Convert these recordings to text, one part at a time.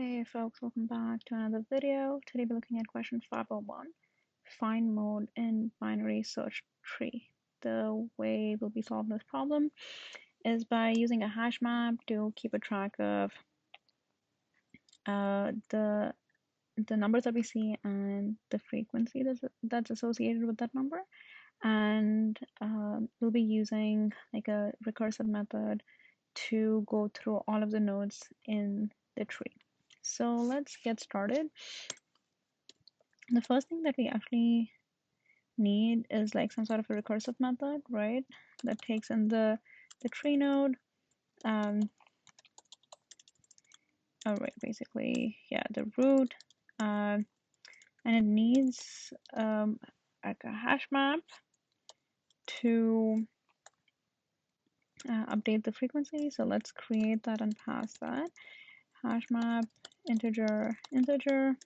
Hey folks, welcome back to another video. Today we're looking at question 501, find mode in binary search tree. The way we'll be solving this problem is by using a hash map to keep a track of the numbers that we see and the frequency that's associated with that number. And we'll be using like a recursive method to go through all of the nodes in the tree. So let's get started. The first thing that we actually need is like some sort of a recursive method, right? That takes in the tree node. Oh, right, basically, yeah, the root. And it needs like a hash map to update the frequency. So let's create that and pass that. Hash map, integer, integer.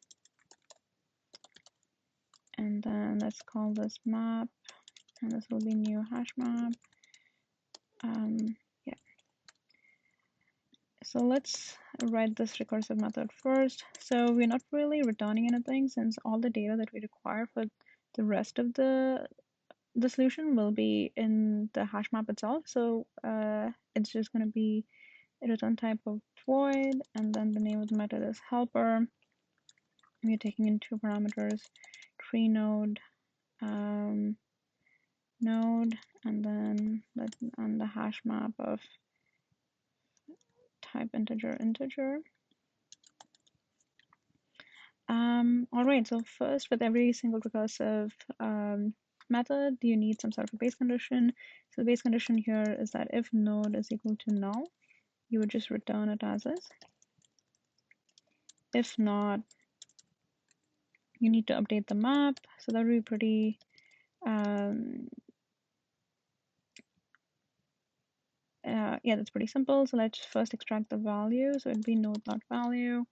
And then let's call this map. And this will be new hash map. Yeah. So let's write this recursive method first. So we're not really returning anything since all the data that we require for the rest of the solution will be in the hash map itself. So it's just going to be a return type of void, and then the name of the method is helper. We're taking in two parameters, tree node, node, and then the hash map of type integer, integer. All right, so first, with every single recursive method, you need some sort of a base condition. So the base condition here is that if node is equal to null, you would just return it as is. If not, you need to update the map. So that would be pretty yeah, that's pretty simple. So let's first extract the value. So it'd be node.value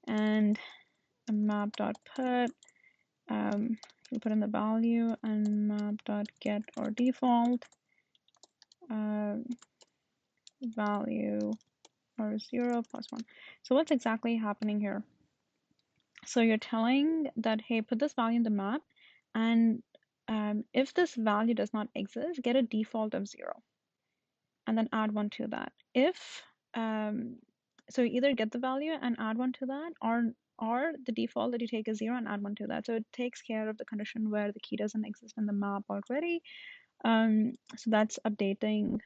and a map.put. You put in the value and map.get or default value or 0 plus 1. So what's exactly happening here? So you're telling that, hey, put this value in the map, and if this value does not exist, get a default of 0 and then add 1 to that. If so you either get the value and add 1 to that, or the default that you take is 0 and add 1 to that. So it takes care of the condition where the key doesn't exist in the map already. So that's updating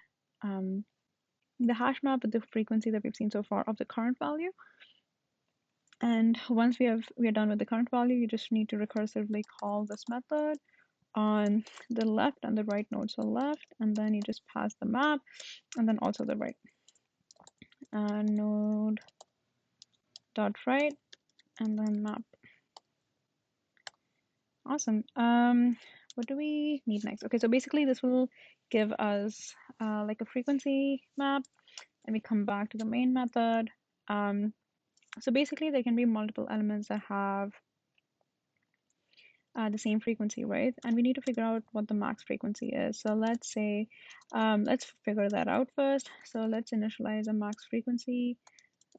the hash map with the frequency that we've seen so far of the current value. And once we are done with the current value, you just need to recursively call this method on the left and the right node. So left, and then you just pass the map, and then also the right. Node dot right, and then map. Awesome. What do we need next? Okay, so basically this will give us like a frequency map, and we come back to the main method. So basically there can be multiple elements that have the same frequency, right? And we need to figure out what the max frequency is. So let's say, let's figure that out first. So let's initialize a max frequency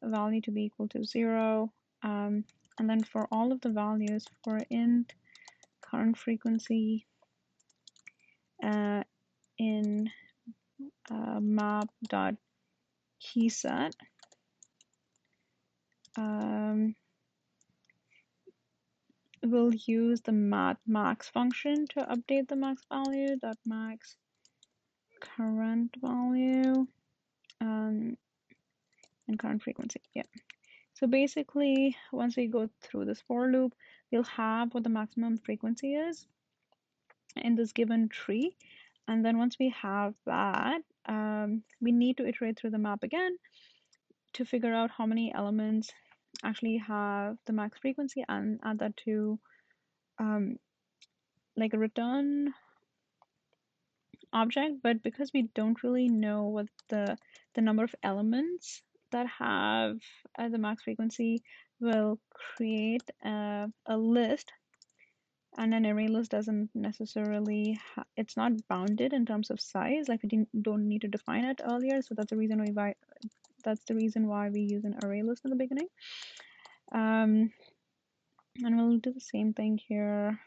value to be equal to 0. And then for all of the values for int current frequency in map.keyset, we'll use the max function to update the max value, max current value and current frequency. Yeah. So basically, once we go through this for loop, we'll have what the maximum frequency is in this given tree. And then once we have that, we need to iterate through the map again to figure out how many elements actually have the max frequency and add that to like a return object. But because we don't really know what the number of elements that have the max frequency, we'll create a list. And an array list doesn't necessarily, it's not bounded in terms of size, like we don't need to define it earlier. So that's the reason why we use an array list in the beginning. And we'll do the same thing here.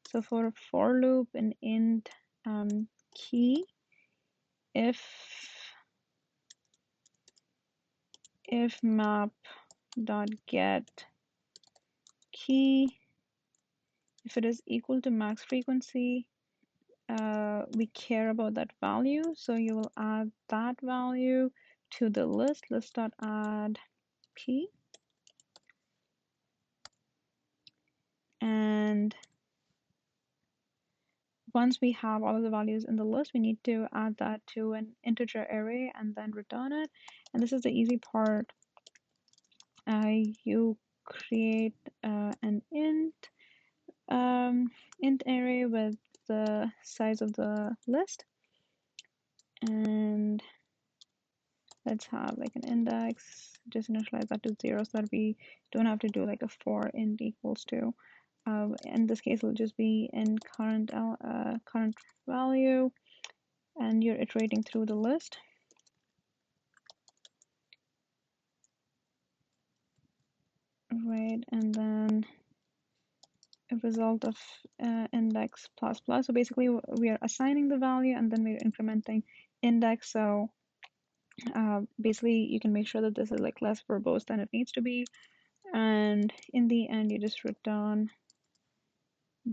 So for a for loop and int key, if map dot get key, if it is equal to max frequency, we care about that value, so you will add that value to the list. List.add key, and once we have all of the values in the list, we need to add that to an integer array and then return it. And this is the easy part. You create an int array with the size of the list, and let's have like an index, just initialize that to 0 so that we don't have to do like a for int equals to. In this case, it'll just be in current value, and you're iterating through the list. Right, and then a result of index plus plus. So basically, we are assigning the value and then we're incrementing index. So basically, you can make sure that this is like less verbose than it needs to be. And in the end, you just return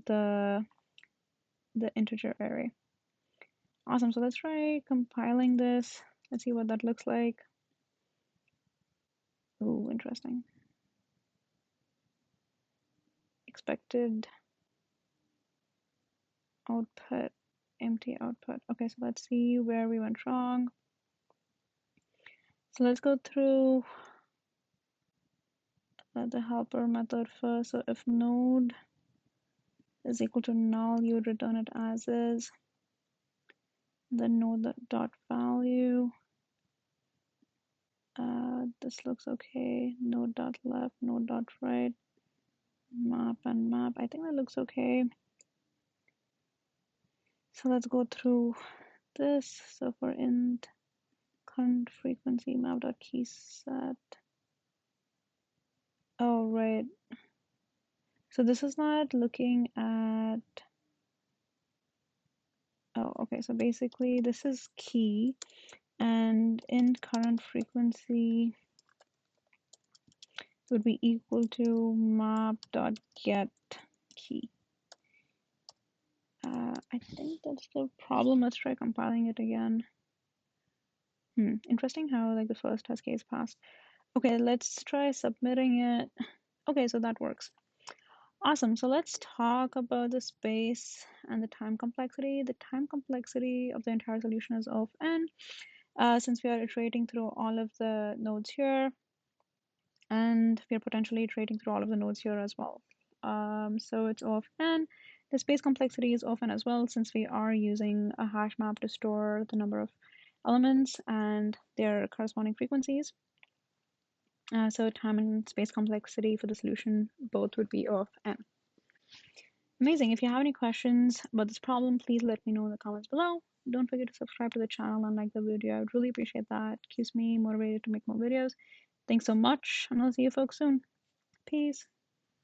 the integer array. Awesome. So let's try compiling this. Let's see what that looks like. Oh, interesting. Expected output, empty output. Okay, so let's see where we went wrong. So let's go through the helper method first. So if node is equal to null, you would return it as is. Then node dot value. This looks okay. Node dot left, node dot right, map and map. I think that looks okay. So let's go through this. So for int current frequency map dot key set. Oh right. So this is not looking at. Oh okay. So basically this is key, and int current frequency would be equal to map dot get key. I think that's the problem. Let's try compiling it again. Interesting how like the first test case passed. Okay, let's try submitting it. Okay, so that works. Awesome. So let's talk about the space and the time complexity. The time complexity of the entire solution is of n. Since we are iterating through all of the nodes here, and we are potentially iterating through all of the nodes here as well. So it's O of n. The space complexity is O of n as well, since we are using a hash map to store the number of elements and their corresponding frequencies. So time and space complexity for the solution both would be O of n. Amazing. If you have any questions about this problem, please let me know in the comments below. Don't forget to subscribe to the channel and like the video. I would really appreciate that. It keeps me motivated to make more videos. Thanks so much, and I'll see you folks soon. Peace.